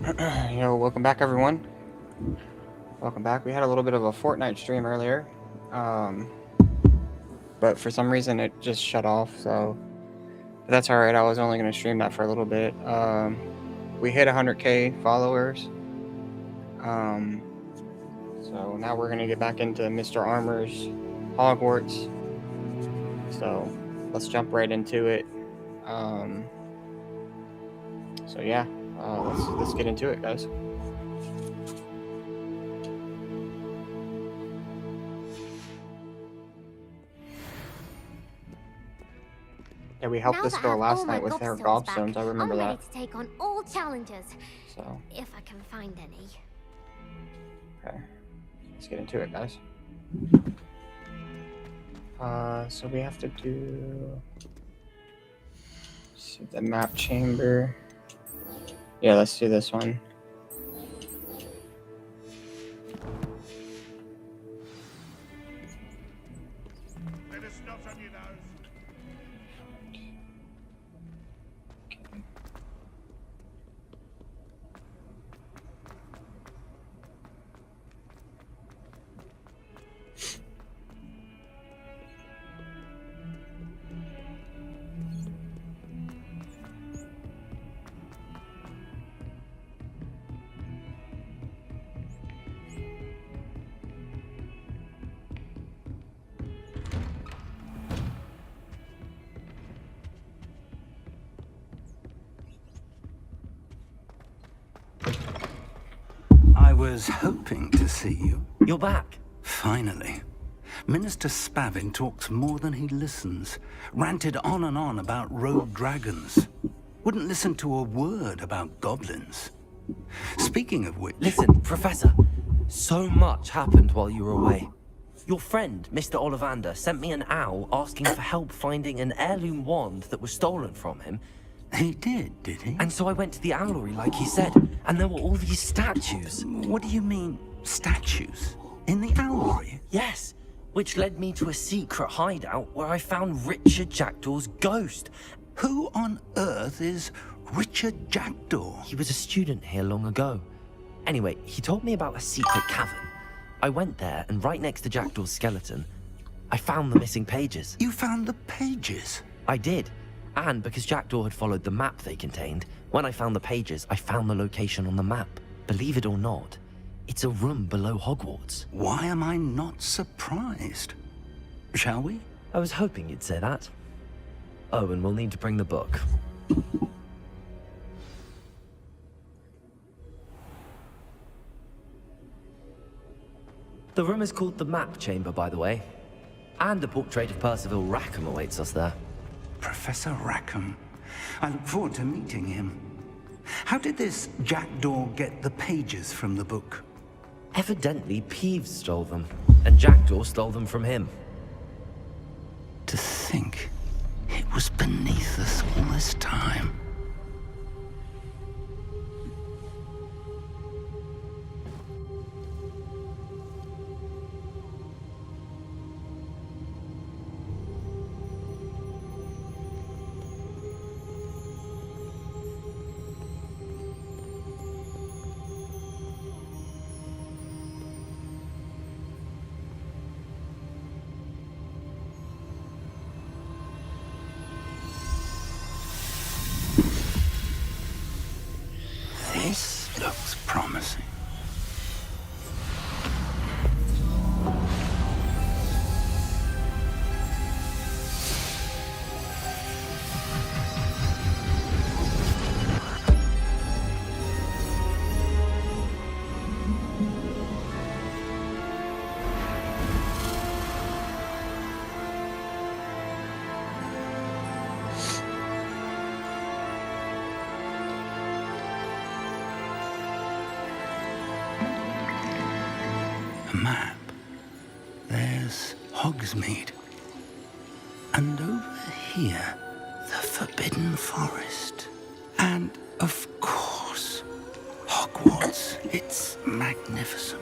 Welcome back, everyone. Welcome back. We had a little bit of a Fortnite stream earlier, but for some reason it just shut off. So that's all right. I was only going to stream that for a little bit. We hit 100K followers. So now we're going to get back into Mr. Armor's Hogwarts. So let's jump right into it. So yeah, let's get into it, guys. Yeah, we helped this girl last night with her gobstones. I remember that. I'm ready to take on all challenges. So if I can find any. Okay, let's get into it, guys. So we have to do the map chamber. Yeah, let's do this one. I was hoping to see you. You're back. Finally. Minister Spavin talks more than he listens. Ranted on and on about rogue dragons. Wouldn't listen to a word about goblins. Speaking of which... Listen, Professor. So much happened while you were away. Your friend, Mr. Ollivander, sent me an owl asking for help finding an heirloom wand that was stolen from him. He did he? And so I went to the owlery like he said, and there were all these statues. What do you mean, statues? In the owlery? Yes, which led me to a secret hideout where I found Richard Jackdaw's ghost. Who on earth is Richard Jackdaw? He was a student here long ago. Anyway, he told me about a secret cavern. I went there, and right next to Jackdaw's skeleton, I found the missing pages. You found the pages? I did. And because Jackdaw had followed the map they contained, when I found the pages, I found the location on the map. Believe it or not, it's a room below Hogwarts. Why am I not surprised? Shall we? I was hoping you'd say that. Oh, and we'll need to bring the book. The room is called the Map Chamber, by the way. And a portrait of Percival Rackham awaits us there. Professor Rackham. I look forward to meeting him. How did this Jackdaw get the pages from the book? Evidently, Peeves stole them, and Jackdaw stole them from him. To think it was beneath us all this time. This looks promising. Map. There's Hogsmeade. And over here, the Forbidden Forest. And, of course, Hogwarts. It's magnificent.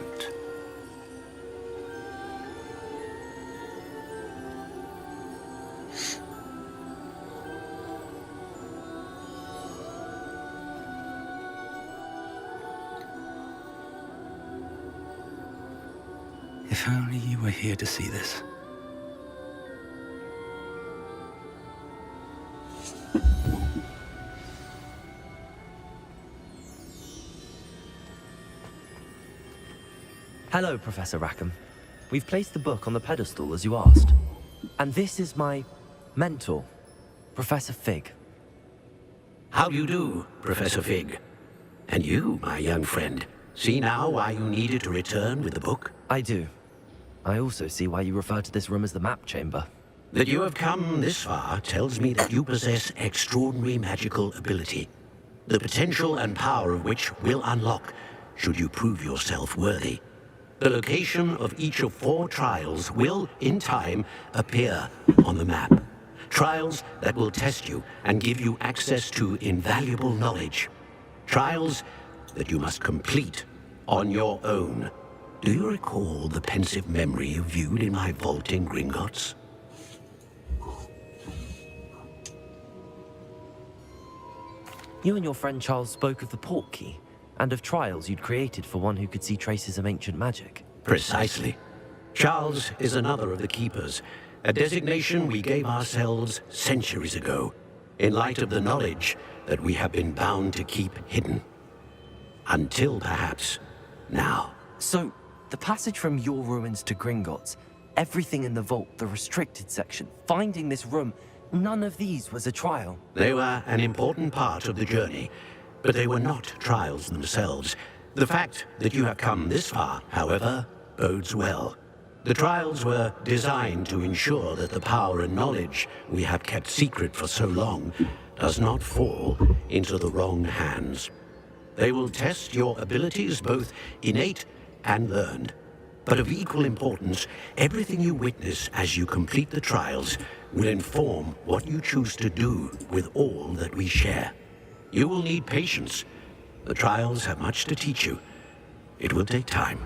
If only you were here to see this. Hello, Professor Rackham. We've placed the book on the pedestal as you asked. And this is my mentor, Professor Fig. How do you do, Professor Fig? And you, my young friend, see now why you needed to return with the book? I do. I also see why you refer to this room as the map chamber. That you have come this far tells me that you possess extraordinary magical ability, the potential and power of which will unlock should you prove yourself worthy. The location of each of 4 trials will, in time, appear on the map. Trials that will test you and give you access to invaluable knowledge. Trials that you must complete on your own. Do you recall the pensive memory you viewed in my vault in Gringotts? You and your friend Charles spoke of the port key, and of trials you'd created for one who could see traces of ancient magic. Precisely. Charles is another of the keepers, a designation we gave ourselves centuries ago, in light of the knowledge that we have been bound to keep hidden. Until perhaps now. So, the passage from your ruins to Gringotts, everything in the vault, the restricted section, finding this room, none of these was a trial. They were an important part of the journey, but they were not trials themselves. The fact that you have come this far, however, bodes well. The trials were designed to ensure that the power and knowledge we have kept secret for so long does not fall into the wrong hands. They will test your abilities, both innate and learned. But of equal importance, everything you witness as you complete the trials will inform what you choose to do with all that we share. You will need patience. The trials have much to teach you. It will take time.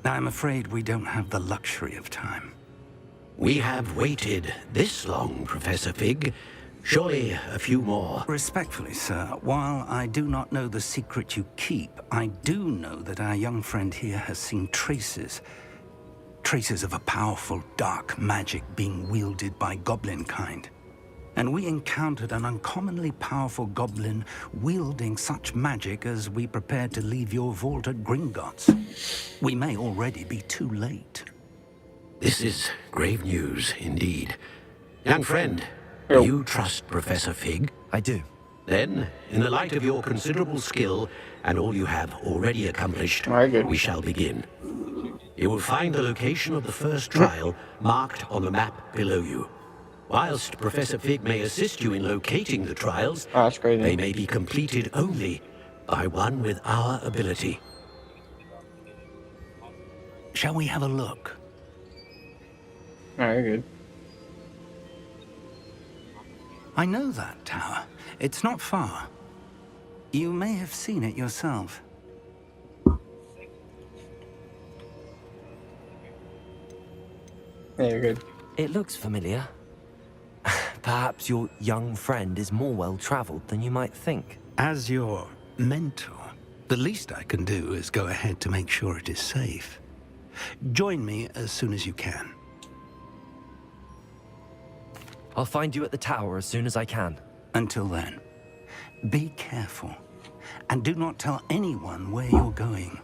I'm afraid we don't have the luxury of time. We have waited this long, Professor Fig. Surely a few more. Respectfully, sir, while I do not know the secret you keep, I do know that our young friend here has seen traces of a powerful dark magic being wielded by goblin kind. And we encountered an uncommonly powerful goblin wielding such magic as we prepared to leave your vault at Gringotts. We may already be too late. This is grave news indeed. Young friend, do you trust Professor Fig? I do. Then, in the light of your considerable skill and all you have already accomplished, we shall begin. You will find the location of the first trial marked on the map below you. Whilst Professor Fig may assist you in locating the trials, that's crazy. they may be completed only by one with our ability. Shall we have a look? Alright, you're good. I know that tower. It's not far. You may have seen it yourself. Yeah, you're good. It looks familiar. Perhaps your young friend is more well-traveled than you might think. As your mentor, the least I can do is go ahead to make sure it is safe. Join me as soon as you can. I'll find you at the tower as soon as I can. Until then, be careful, and do not tell anyone where you're going.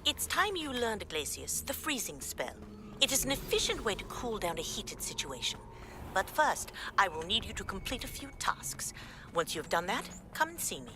It's time you learned, Glacius, the freezing spell. It is an efficient way to cool down a heated situation. But first, I will need you to complete a few tasks. Once you've done that, come and see me.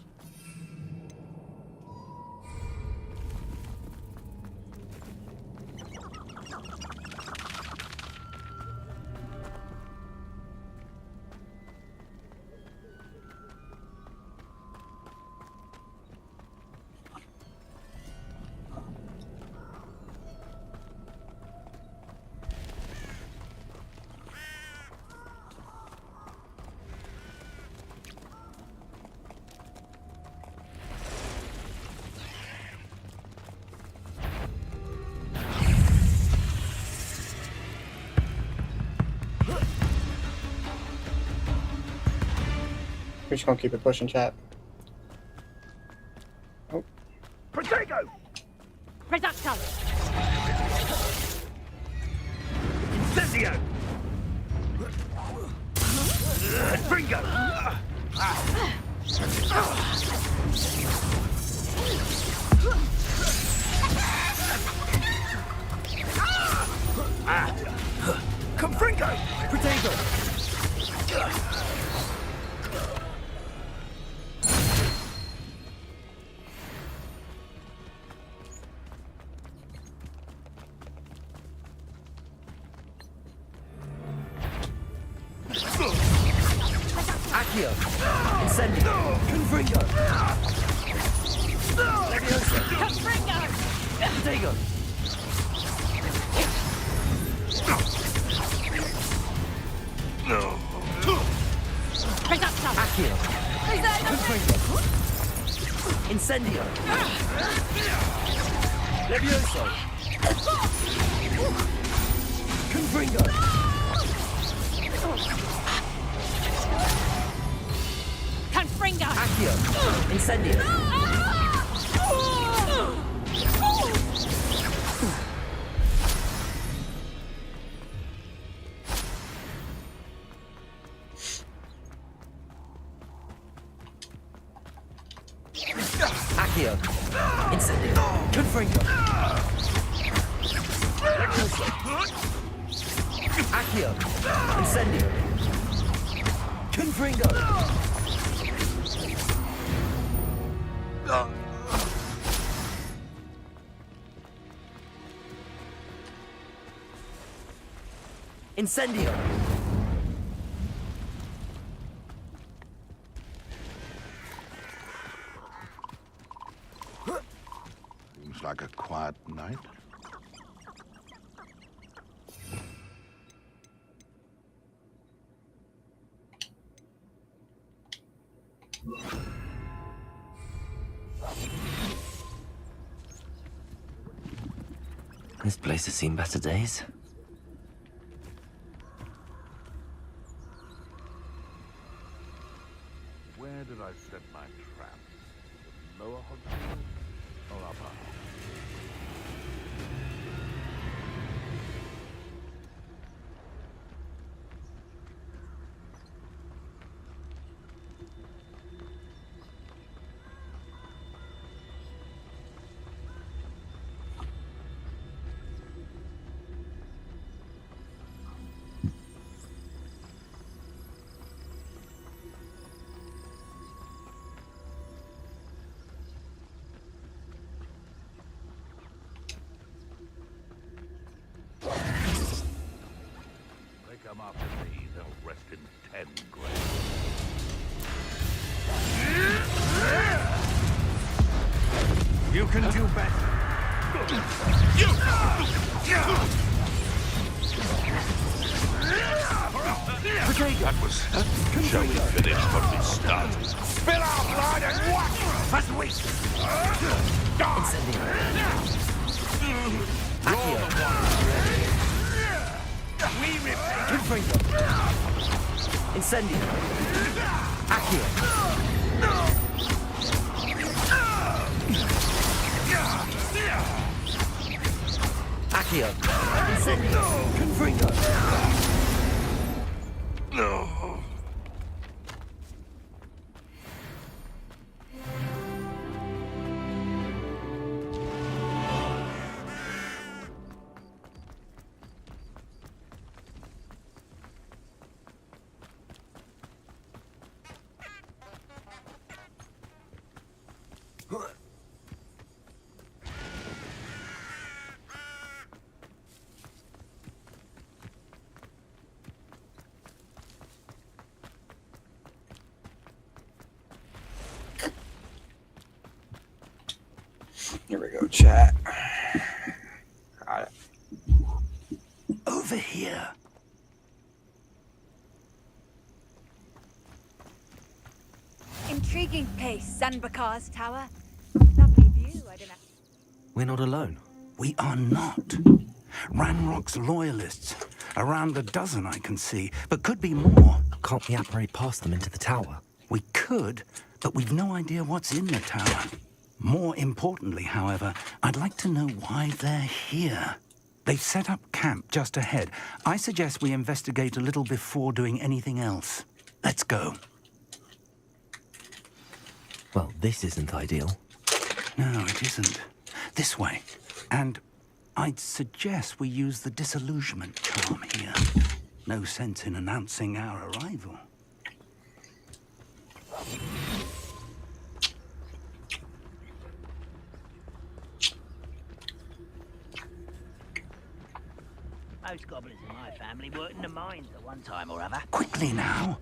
We're just gonna keep it pushing, chat. Oh. Protego! Reducto! Incendio! Bringo! Confringo! Protego! Accio! Incendio! Confringo! Leviosa! Confringo! Protego! Reducto! Accio! Confringo! Incendio! Levioso! Confringo! Confringo! Accio! Incendio! Accio! Incendio! Confringo! Accio! Incendio! Confringo! Incendio! Seems like a quiet night. This place has seen better days. Where did I set my trap? The lower hogwarts or upper? They come after me, they'll rest in 10 graves. You can do better. That was... Shall we finish what we started? Spill our blood and watch as we... Incendio! Accio! We repay. Confringo! Incendio! Accio! Accio! Incendio! Confringo! No. Here we go, chat. Got it. Over here. Intriguing place, Zanbakar's tower. Lovely view, I don't know. We're not alone. We are not. Ranrock's loyalists. Around a dozen I can see, but could be more. Can't we apparate past them into the tower? We could, but we've no idea what's in the tower. More importantly, however, I'd like to know why they're here. They've set up camp just ahead. I suggest we investigate a little before doing anything else. Let's go. Well, this isn't ideal. No, it isn't. This way. And I'd suggest we use the disillusionment charm here. No sense in announcing our arrival. Most goblins in my family worked in the mines at one time or other. Quickly now.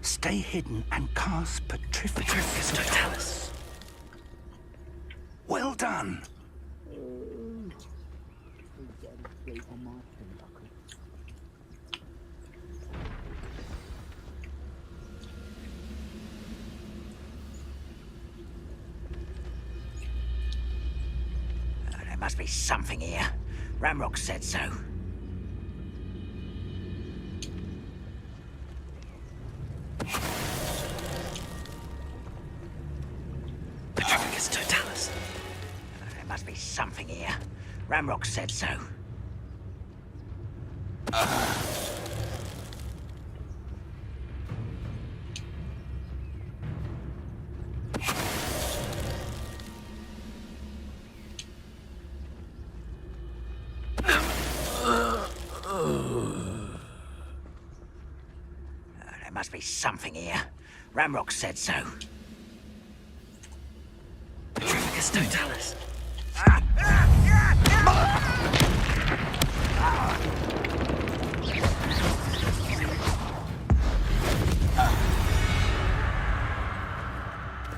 Stay hidden and cast Petrificus Totalis. Well done. There must be something here. Ramrock said so. Petrificus Totalis. There must be something here. Ramrock said so. There must be something here. Ramrock said so. Petrificus Totalis.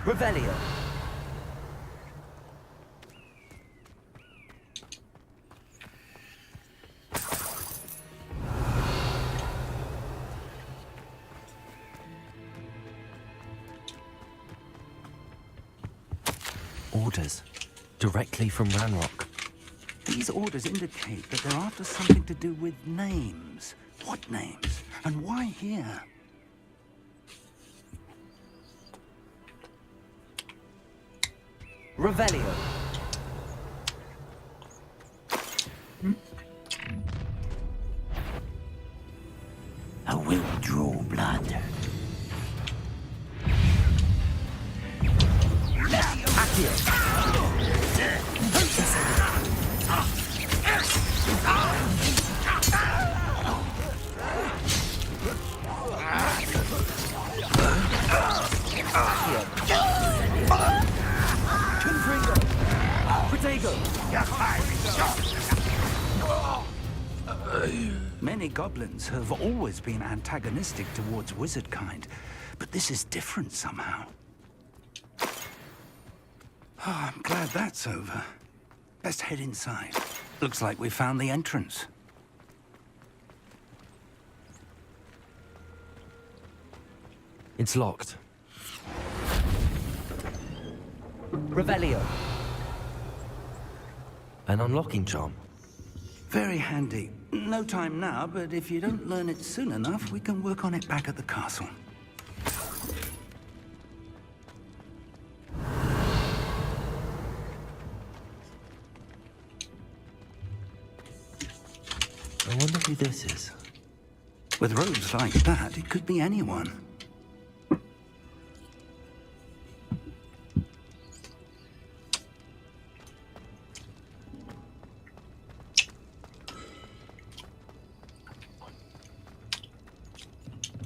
Revelio. Orders. Directly from Ranrock. These orders indicate that they're after something to do with names. What names? And why here? Revelio. I will draw blood. Many goblins have always been antagonistic towards wizard kind, but this is different somehow. Oh, I'm glad that's over. Best head inside. Looks like we found the entrance. It's locked. Revelio. An unlocking charm. Very handy. No time now, but if you don't learn it soon enough, we can work on it back at the castle. I wonder who this is. With robes like that, it could be anyone.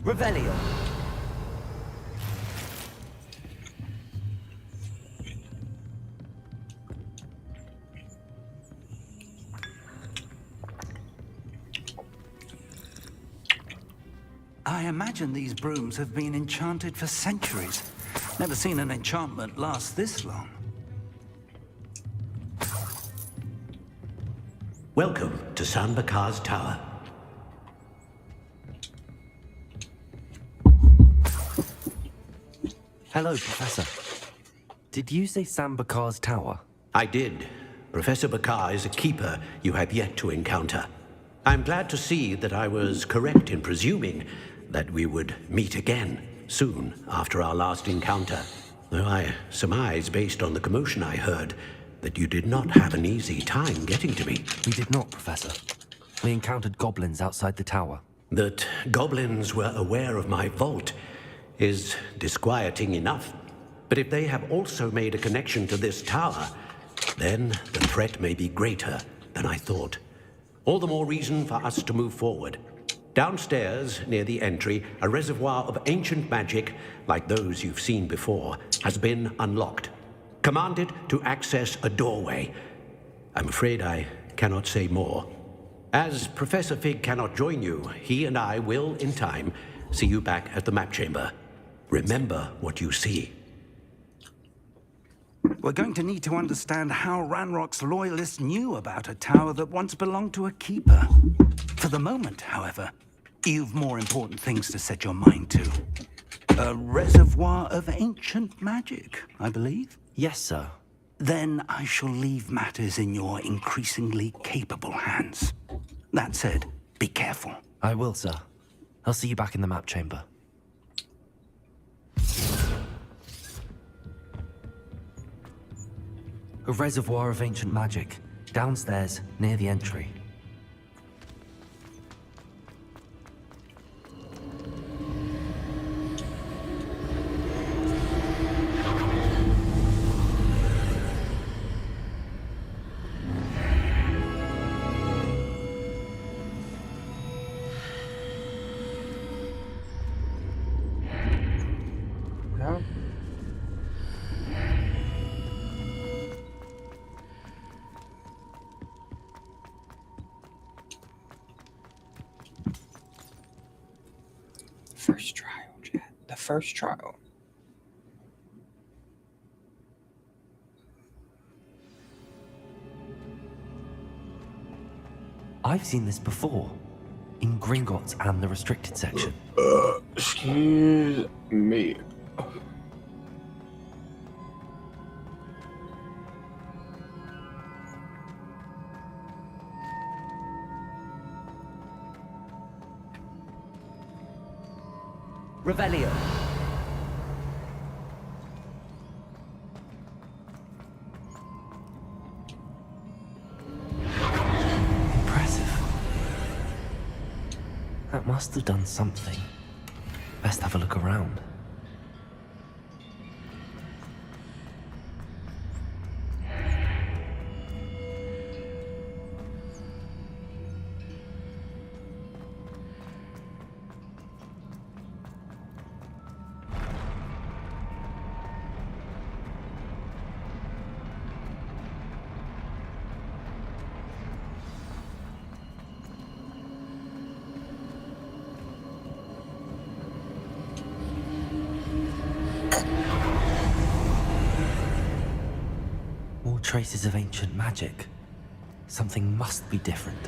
Revelio. I imagine these brooms have been enchanted for centuries. Never seen an enchantment last this long. Welcome to San Bakar's Tower. Hello, Professor. Did you say Sambakar's tower? I did, Professor Bakar is a keeper you have yet to encounter. I'm glad to see that I was correct in presuming that we would meet again soon after our last encounter. Though I surmise, based on the commotion I heard, that you did not have an easy time getting to me. We did not, Professor. We encountered goblins outside the tower. That goblins were aware of my vault is disquieting enough. But if they have also made a connection to this tower, then the threat may be greater than I thought. All the more reason for us to move forward. Downstairs, near the entry, a reservoir of ancient magic, like those you've seen before, has been unlocked. Commanded to access a doorway. I'm afraid I cannot say more. As Professor Fig cannot join you, he and I will, in time, see you back at the map chamber. Remember what you see. We're going to need to understand how Ranrock's loyalists knew about a tower that once belonged to a keeper. For the moment, however, you've more important things to set your mind to. A reservoir of ancient magic, I believe? Yes, sir. Then I shall leave matters in your increasingly capable hands. That said, be careful. I will, sir. I'll see you back in the map chamber. A reservoir of ancient magic, downstairs, near the entry. No. First trial, Chad. The first trial. I've seen this before, in Gringotts and the restricted section. Excuse me. Revelio. Impressive. That must have done something. Best have a look around. More traces of ancient magic. Something must be different.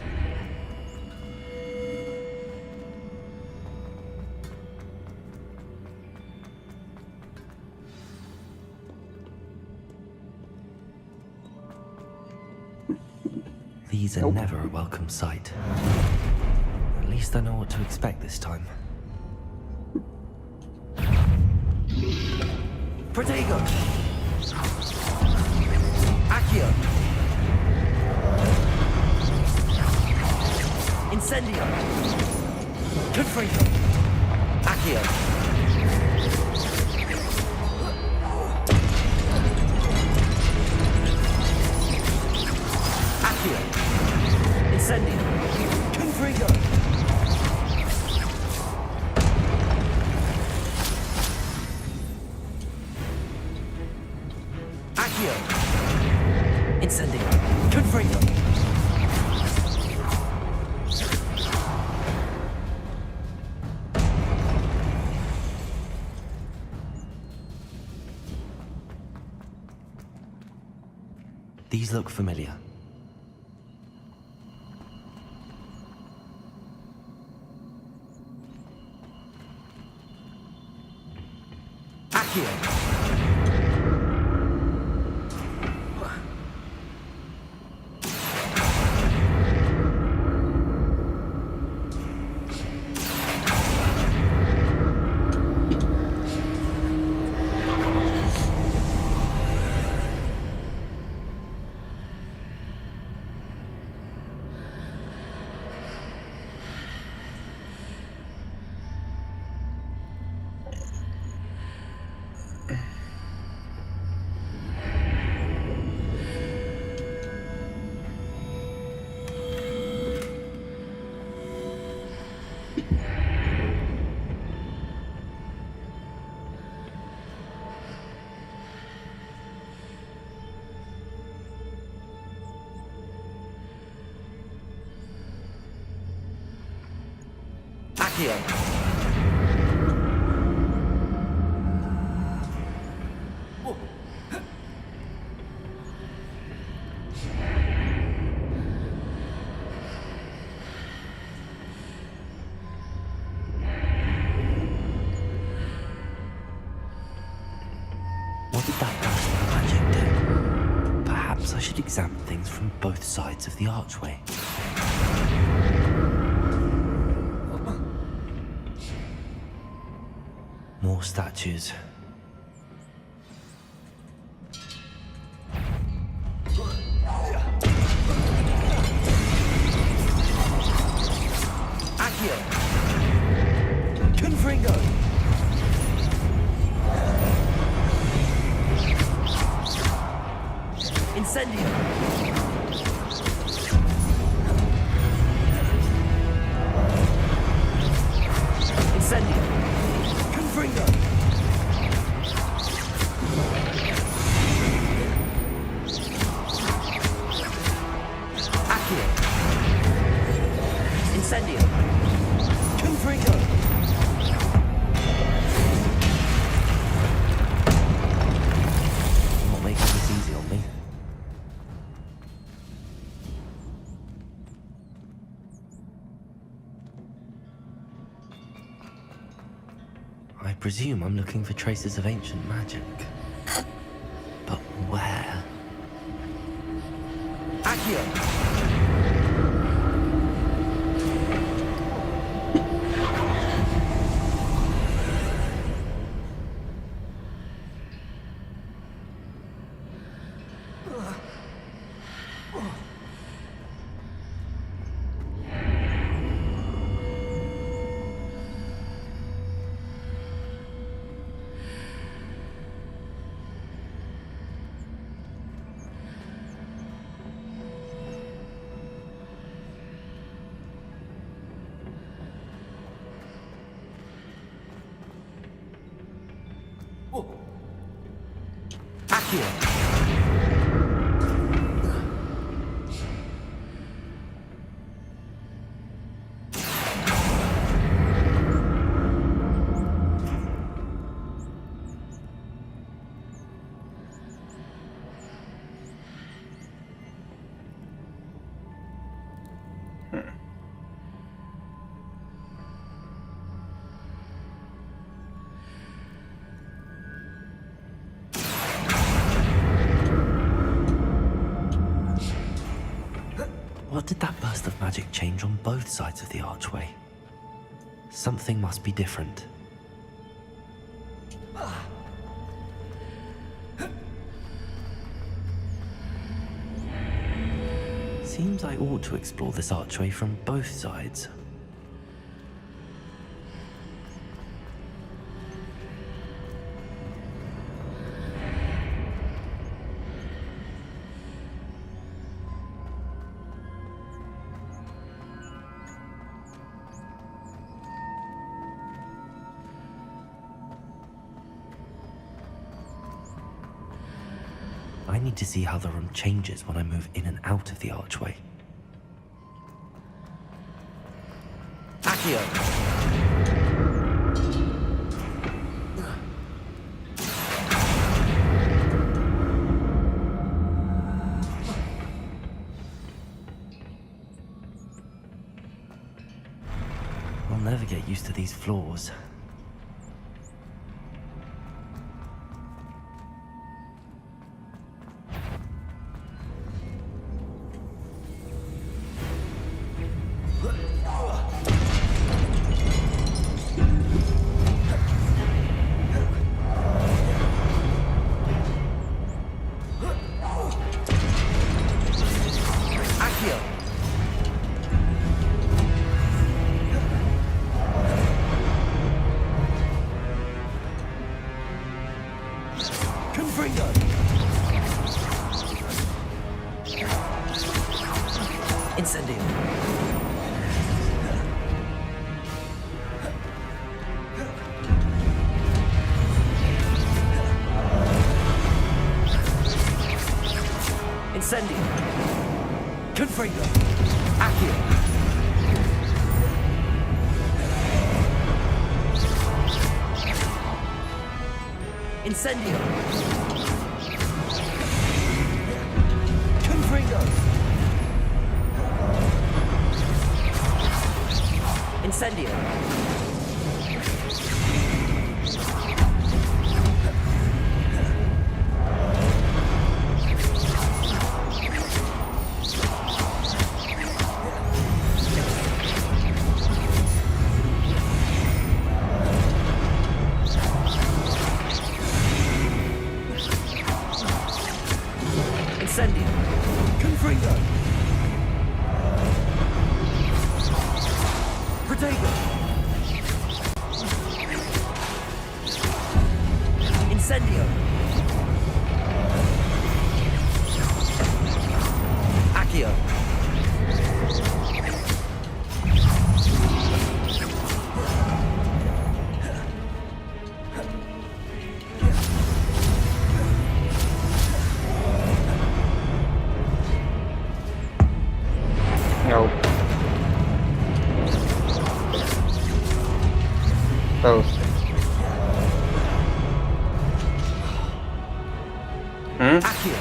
These are never a welcome sight. At least I know what to expect this time. Protego! Accio! Incendio! Confringo! Accio! Accio! Incendio! Confringo! Accio! Incendio! Confringo! These look familiar. Accio! Accio. What did that burst of magic do? Perhaps I should examine things from both sides of the archway. More statues. Accio! Confringo! Incendio! Incendio! Confringo! Accio! Incendio! Confringo! I'm not making this easy on me. I presume I'm looking for traces of ancient magic. But where? Accio! Accio! What did that burst of magic change on both sides of the archway? Something must be different. Seems I ought to explore this archway from both sides. I need to see how the room changes when I move in and out of the archway. Accio! I'll never get used to these floors. Incendio. Incendio. Confringo. Accio. Incendio. Confringo. Incendio. Incendio. Confringo. Protego. Incendio. Accio. Nope. Both. Accio.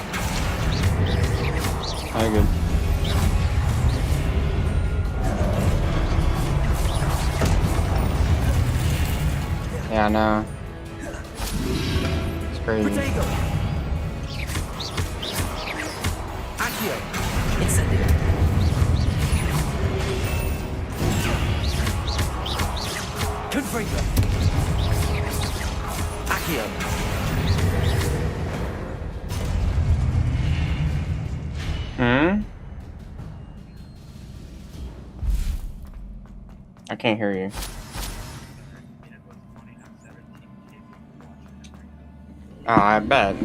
Very good. Yeah, I know. It's crazy. Protego. Accio. Incendio. Confringo. Accio. I can't hear you. Oh, I bet.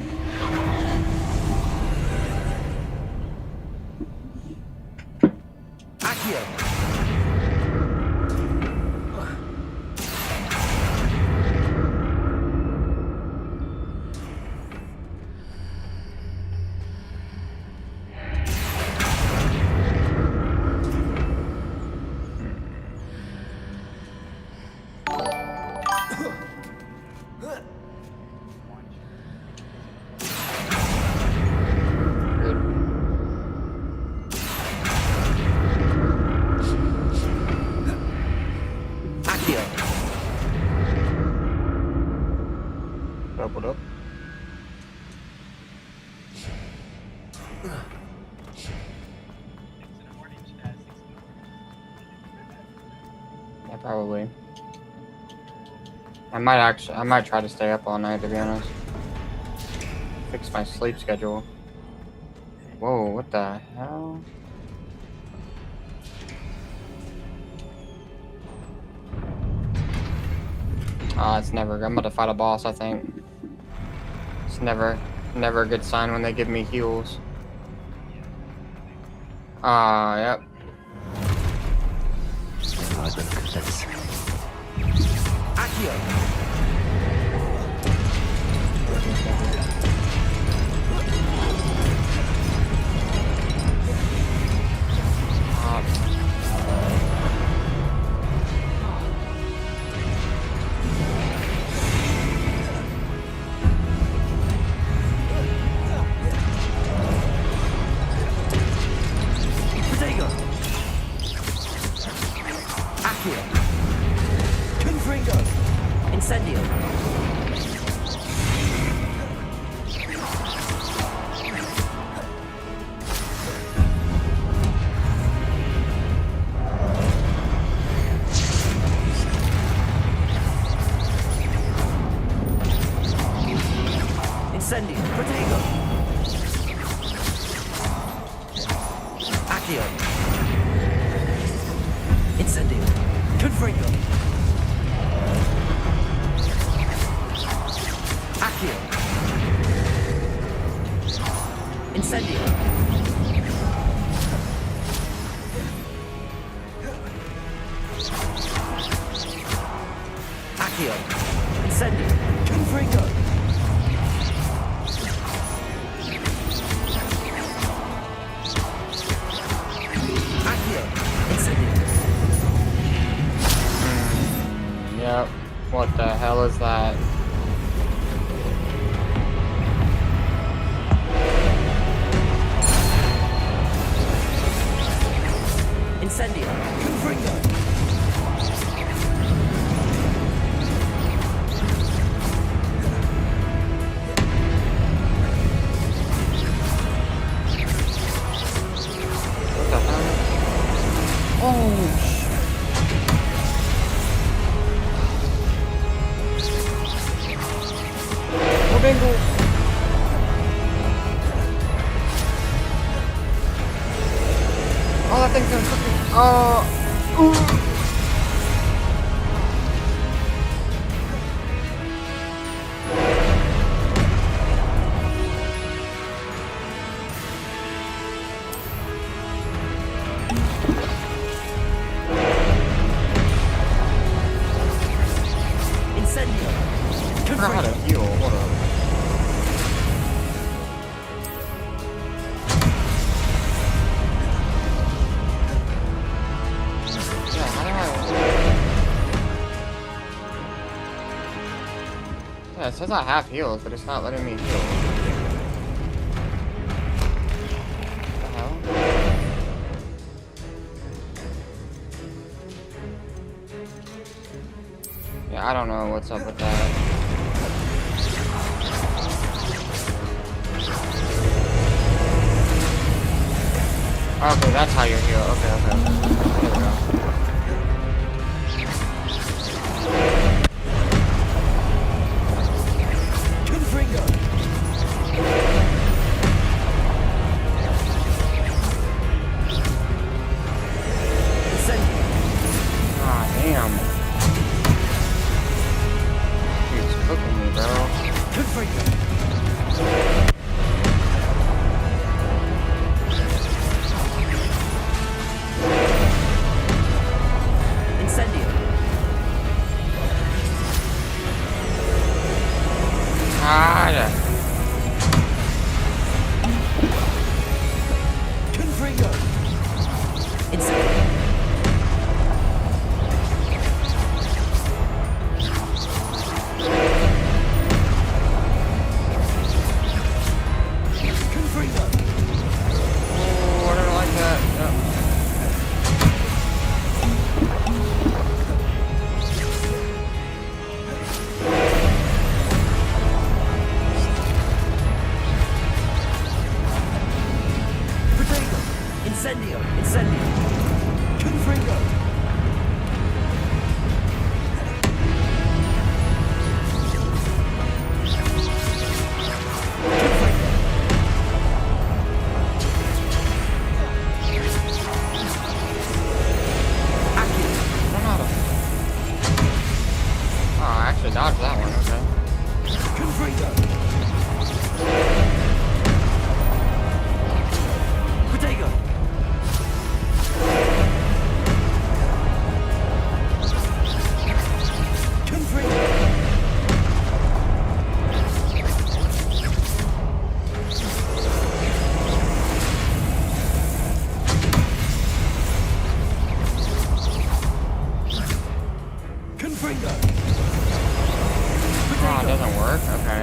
Accio. Accio. Doubled up. Yeah, probably. I might try to stay up all night, to be honest. Fix my sleep schedule. Whoa, what the hell? It's never. I'm about to fight a boss, I think. It's never a good sign when they give me heals. Yep. Accio. Protego. Accio. Confringo. Incendio. Incendio. Protego. Accio. Incendio. Confringo. Accio. Incendio. Accio. Incendio. Confringo. Accio. Incendio. Yep. What the hell is that? thing's gonna cook me. Oh. Ooh. I forgot how to heal. Hold on. Yeah, how do I... Yeah, it says I have heals, but it's not letting me heal. What the hell? Yeah, I don't know what's up with that. Okay, that's how you heal. Okay. There we go. Ah, damn. Dude's cooking me, bro. Ah, yeah. Oh, I don't like that. Dodge that one, Oh, it doesn't work? Okay.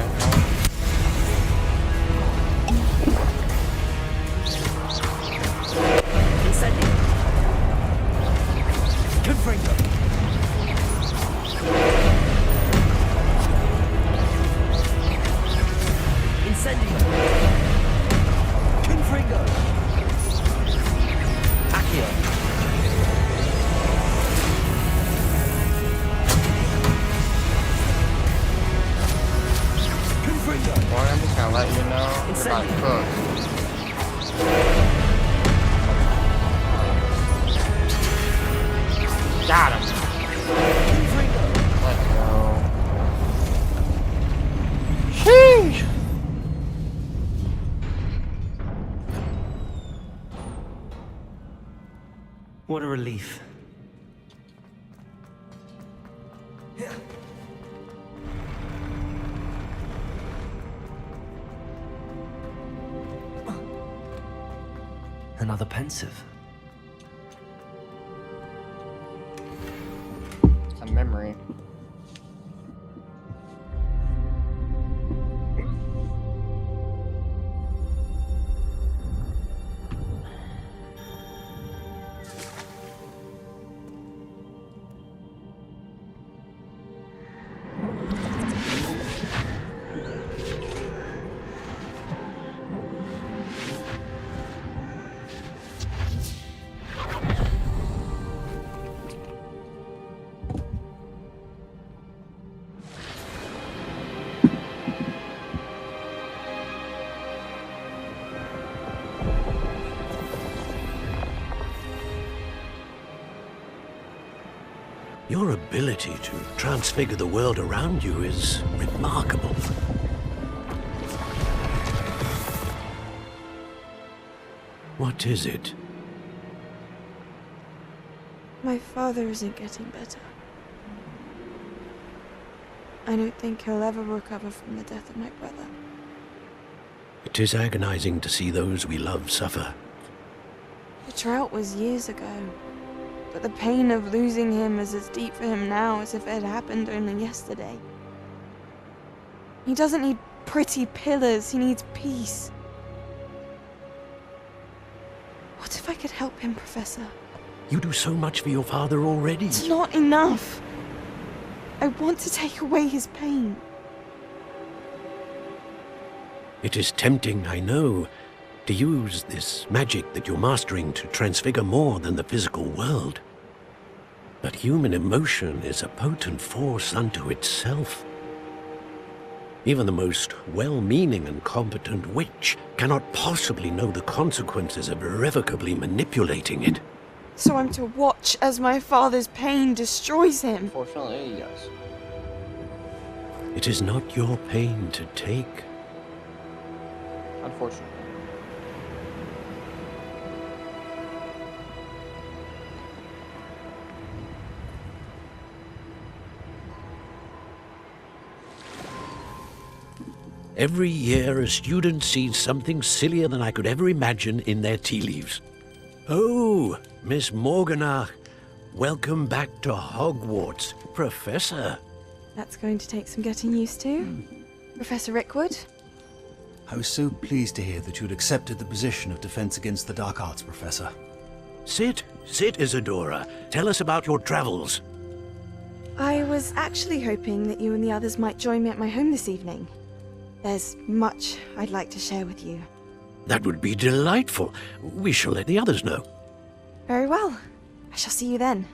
Boy, I'm just gonna let you know you're about to cook. Got him. Let's go. Sheesh. What a relief. Another pensive. It's a memory. Your ability to transfigure the world around you is remarkable. What is it? My father isn't getting better. I don't think he'll ever recover from the death of my brother. It is agonizing to see those we love suffer. The drought was years ago, but the pain of losing him is as deep for him now as if it had happened only yesterday. He doesn't need pretty pillars, he needs peace. What if I could help him, Professor? You do so much for your father already. It's not enough. I want to take away his pain. It is tempting, I know, to use this magic that you're mastering to transfigure more than the physical world. But human emotion is a potent force unto itself. Even the most well-meaning and competent witch cannot possibly know the consequences of irrevocably manipulating it. So I'm to watch as my father's pain destroys him? Unfortunately, yes. It is not your pain to take. Unfortunately. Every year, a student sees something sillier than I could ever imagine in their tea leaves. Oh, Miss Morganach, welcome back to Hogwarts, Professor. That's going to take some getting used to. Professor Rickwood? I was so pleased to hear that you had accepted the position of Defense Against the Dark Arts, Professor. Sit, Isadora. Tell us about your travels. I was actually hoping that you and the others might join me at my home this evening. There's much I'd like to share with you. That would be delightful. We shall let the others know. Very well. I shall see you then.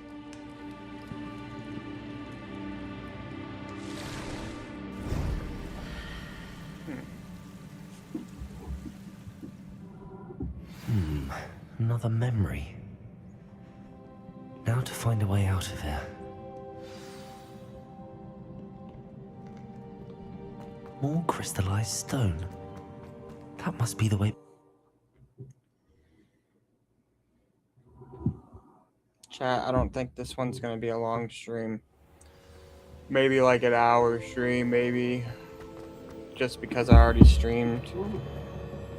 Another memory. Now to find a way out of here. More crystallized stone. That must be the way. Chat, I don't think this one's gonna be a long stream. Maybe like an hour stream, maybe. Just because I already streamed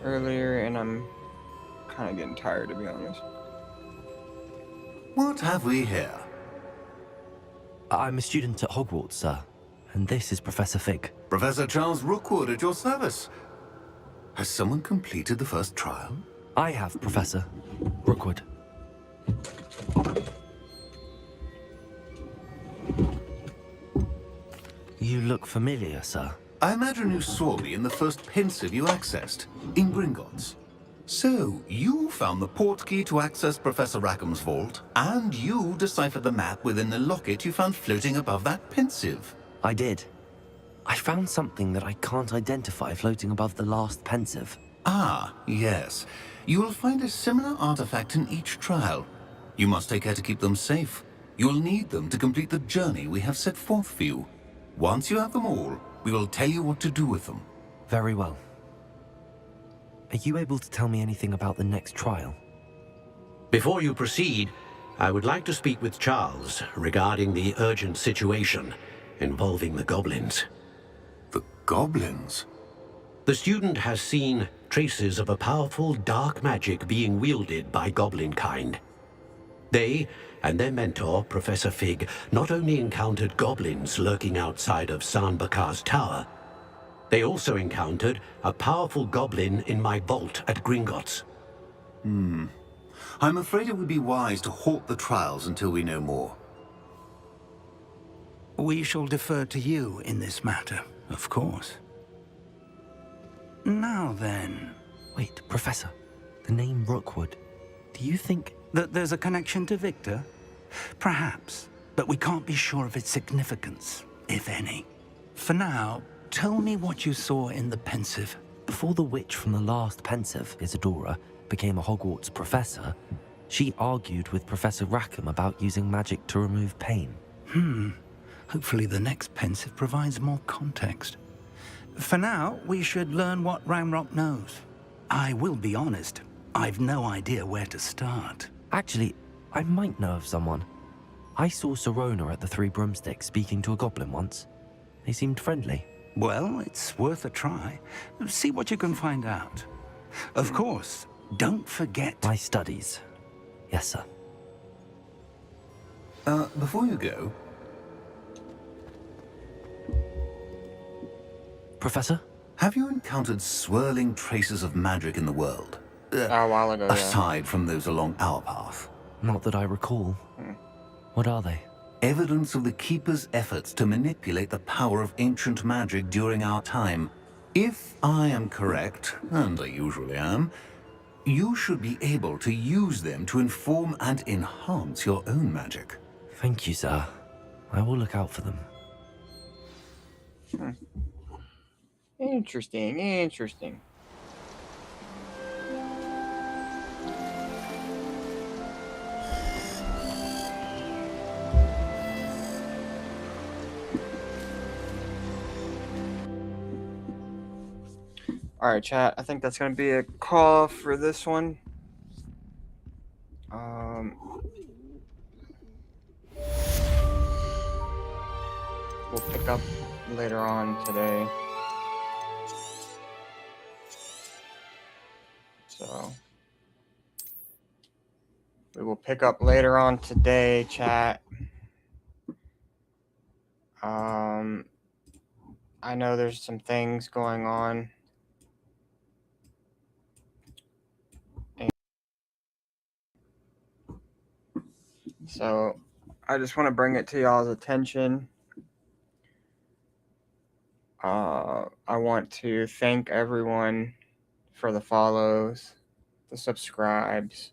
earlier and I'm kind of getting tired, to be honest. What have we here? I'm a student at Hogwarts, sir. And this is Professor Fig. Professor Charles Rookwood at your service. Has someone completed the first trial? I have, Professor Rookwood. You look familiar, sir. I imagine you saw me in the first pensive you accessed, in Gringotts. So, you found the portkey to access Professor Rackham's vault, and you deciphered the map within the locket you found floating above that pensive. I did. I found something that I can't identify floating above the last pensive. Ah, yes. You will find a similar artifact in each trial. You must take care to keep them safe. You'll need them to complete the journey we have set forth for you. Once you have them all, we will tell you what to do with them. Very well. Are you able to tell me anything about the next trial? Before you proceed, I would like to speak with Charles regarding the urgent situation involving the goblins. The goblins? The student has seen traces of a powerful dark magic being wielded by goblin kind. They and their mentor, Professor Fig, not only encountered goblins lurking outside of Sanbakar's tower, they also encountered a powerful goblin in my vault at Gringotts. I'm afraid it would be wise to halt the trials until we know more. We shall defer to you in this matter, of course. Now then... Wait, Professor. The name Rookwood. Do you think... that there's a connection to Victor? Perhaps, but we can't be sure of its significance, if any. For now, tell me what you saw in the pensive. Before the witch from the last pensive, Isadora, became a Hogwarts professor, she argued with Professor Rackham about using magic to remove pain. Hopefully the next pensive provides more context. For now, we should learn what Ramrock knows. I will be honest, I've no idea where to start. Actually, I might know of someone. I saw Sirona at the Three Broomsticks speaking to a goblin once. They seemed friendly. Well, it's worth a try. See what you can find out. Of course, don't forget... My studies. Yes, sir. Before you go... Professor? Have you encountered swirling traces of magic in the world? A while ago, yeah. Aside from those along our path. Not that I recall. What are they? Evidence of the Keeper's efforts to manipulate the power of ancient magic during our time. If I am correct, and I usually am, you should be able to use them to inform and enhance your own magic. Thank you, sir. I will look out for them. Interesting, interesting. Alright, chat. I think that's going to be a call for this one. We'll pick up later on today. So, we will pick up later on today, chat. I know there's some things going on. So, I just want to bring it to y'all's attention. I want to thank everyone for the follows, the subscribes,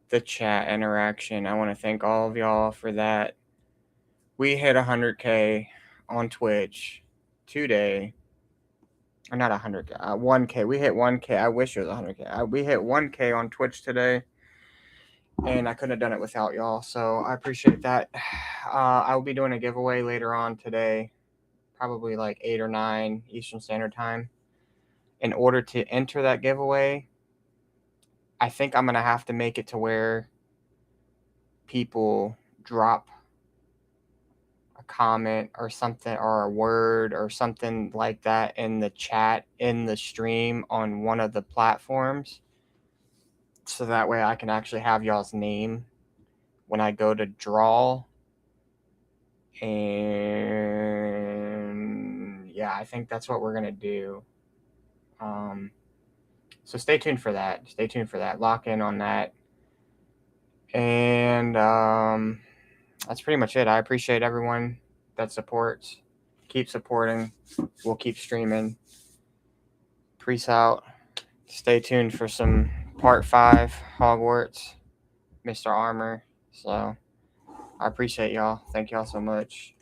the chat interaction. I want to thank all of y'all for that. We hit 100K on Twitch today. Or not 100K, 1K. We hit 1K. I wish it was 100K. We hit 1K on Twitch today. And I couldn't have done it without y'all. So I appreciate that. I will be doing a giveaway later on today. Probably like 8 or 9 Eastern Standard Time. In order to enter that giveaway, I think I'm going to have to make it to where people drop a comment or something, or a word or something like that in the chat, in the stream on one of the platforms. So that way I can actually have y'all's name when I go to draw. And yeah, I think that's what we're going to do. So stay tuned for that. Stay tuned for that. Lock in on that. And that's pretty much it. I appreciate everyone that supports. Keep supporting. We'll keep streaming. Peace out. Stay tuned for some part 5 Hogwarts, Mr. Armor. So I appreciate y'all. Thank y'all so much.